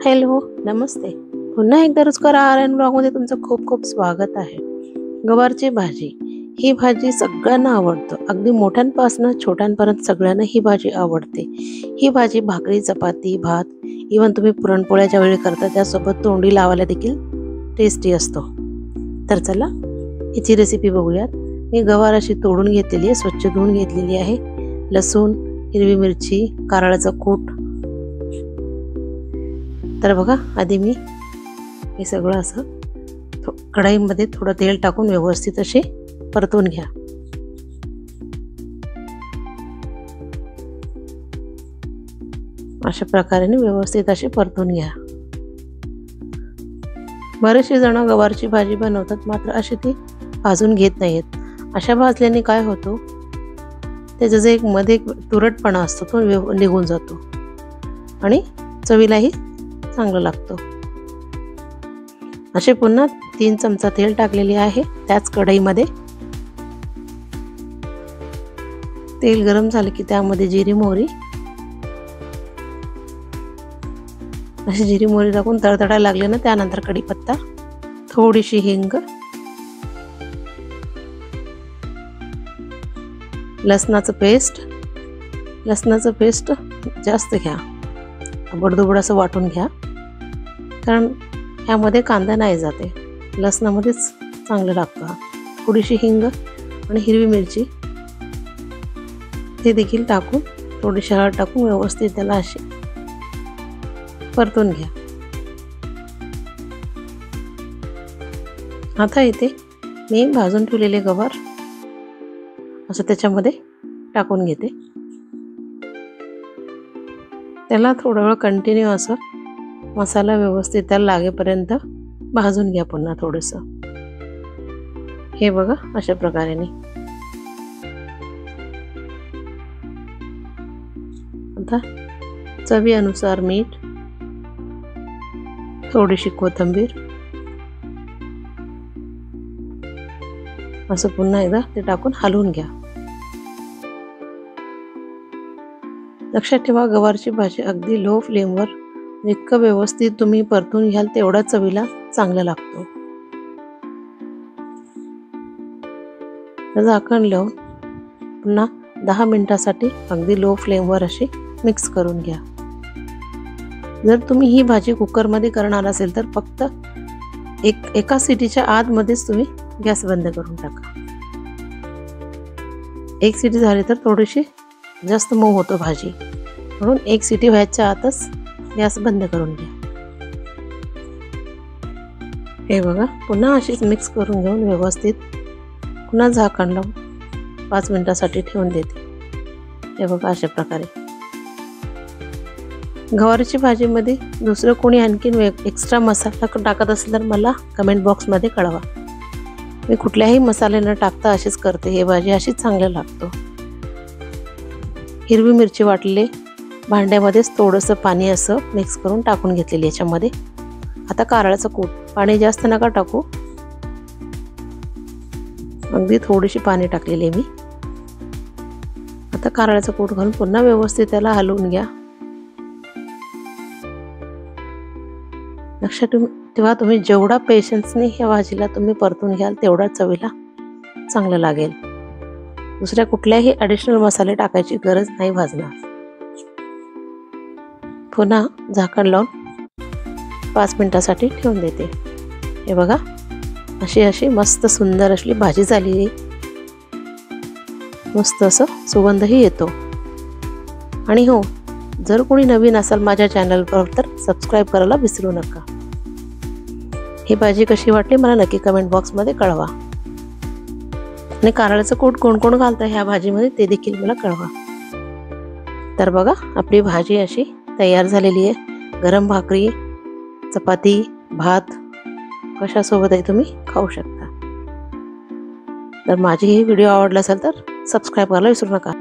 Hello, नमस्ते. पुन्हा एकदा रुचकर आहार अँड ब्लॉगमध्ये तुमचं खूप खूप स्वागत आहे. गवारची भाजी ही भाजी सगळ्यांना आवडतं. अगदी मोठ्यांपासून छोट्यांपर्यंत सगळ्यांना ही भाजी आवडते. ही भाजी भाकरी, चपाती, भात, इव्हन तुम्ही पुरणपोळ्याच्या वेळी करता त्यासोबत तोंडी लावायला देखील टेस्टी असतो. तर चला हिची रेसिपी बघूयात. मी गवार अशी तोडून घेतलेली आहे, स्वच्छ धुवून घेतलेली आहे. लसूण, हिरवी मिरची, कारळाचं कूट. तर बघा, आधी मी हे सगळं असं कढईमध्ये थोडं तेल टाकून व्यवस्थित असे परतून घ्या. अशा प्रकारे व्यवस्थित असे परतून घ्या. बरेचसे जण गवारची भाजी बनवतात, मात्र अशी ती भाजून घेत नाहीत. अशा भाजल्याने काय होतो, त्याचा जे एक मध्ये तुरटपणा असतो तो निघून जातो आणि चवीलाही चांगलं लागतो. असे पुन्हा 3 चमचा तेल टाकलेले आहे. त्याच कढईमध्ये तेल गरम झाले की त्यामध्ये जिरी मोहरी, अशी जिरी मोहरी टाकून तडतडायला लागले ना, त्यानंतर कढीपत्ता, थोडीशी हिंग, लसणाचं पेस्ट जास्त घ्या, बडदुबड असं वाटून घ्या, कारण ह्यामध्ये कांदा नाही जाते, लसणामध्येच चांगलं लागतं. थोडीशी हिंग आणि हिरवी मिरची ते देखील टाकून, थोडीशी हळद टाकून व्यवस्थित त्याला असे परतून घ्या. आता इथे मी भाजून ठेवलेले गवार असं त्याच्यामध्ये टाकून घेते. त्याला थोडा वेळ कंटिन्यू असं मसाला व्यवस्थित त्याला लागेपर्यंत भाजून घ्या. पुन्हा थोडंसं हे बघा, अशा प्रकारे. आता चवीनुसार मीठ, थोडीशी कोथिंबीर, असं पुन्हा एकदा ते टाकून हलवून घ्या. लक्षात ठेवा, गवारची भाजी अगदी लो फ्लेमवर जितकं व्यवस्थित तुम्ही परतून घ्याल तेवढा चवीला चांगला लागतो. झाकण लावून पुन्हा 10 मिनिटासाठी अगदी लो फ्लेमवर अशी मिक्स करून घ्या. जर तुम्ही ही भाजी कुकरमध्ये करणार असेल तर फक्त एका सिटीच्या आतमध्येच तुम्ही गॅस बंद करून टाका. एक सिटी झाली तर थोडीशी जास्त मऊ होतो भाजी, म्हणून एक सिटी व्हायच्या आतच गॅस बंद करून घ्या. हे बघा, पुन्हा अशीच मिक्स करून घेऊन व्यवस्थित पुन्हा झाकण लावून 5 मिनिटासाठी ठेवून देते. हे बघा, अशा प्रकारे. गवारीची भाजीमध्ये दुसरं कोणी आणखीन एक्स्ट्रा मसाला टाकत असेल तर मला कमेंट बॉक्समध्ये कळवा. मी कुठल्याही मसाले न टाकता अशीच करते. ही भाजी अशीच चांगलं लागतो. हिरवी मिरची वाटलेली भांड्यामध्येच थोडंसं पाणी असं मिक्स करून टाकून घेतलेली याच्यामध्ये. आता कारळाचं कूट, पाणी जास्त नका टाकू, अगदी थोडीशी पाणी टाकलेली आहे मी. आता कारळाचं कूट घालून पुन्हा व्यवस्थित त्याला हलवून घ्या. लक्षात ठेवा, तुम्ही जेवढा पेशन्सने ह्या भाजीला तुम्ही परतून घ्याल तेवढा चवीला चांगलं लागेल. दुसऱ्या कुठल्याही ॲडिशनल मसाले टाकायची गरज नाही भाजणार. पुन्हा झाकण लावून 5 मिनिटासाठी ठेवून देते. हे बघा, अशी मस्त सुंदर अशी भाजी झाली. मस्त असं सुगंधही येतो. आणि हो, जर कोणी नवीन असाल माझ्या चॅनलवर तर सबस्क्राईब करायला विसरू नका. ही भाजी कशी वाटली मला नक्की कमेंट बॉक्समध्ये कळवा. आणि कारळाचं कूट कोण कोण घालतं ह्या भाजीमध्ये ते देखील मला कळवा. तर बघा, आपली भाजी अशी तयार झालेली आहे. गरम भाकरी, चपाती, भात कशासोबतही तुम्ही खाऊ शकता. तर माझी ही व्हिडिओ आवडला असेल तर सबस्क्राईब करायला विसरू नका.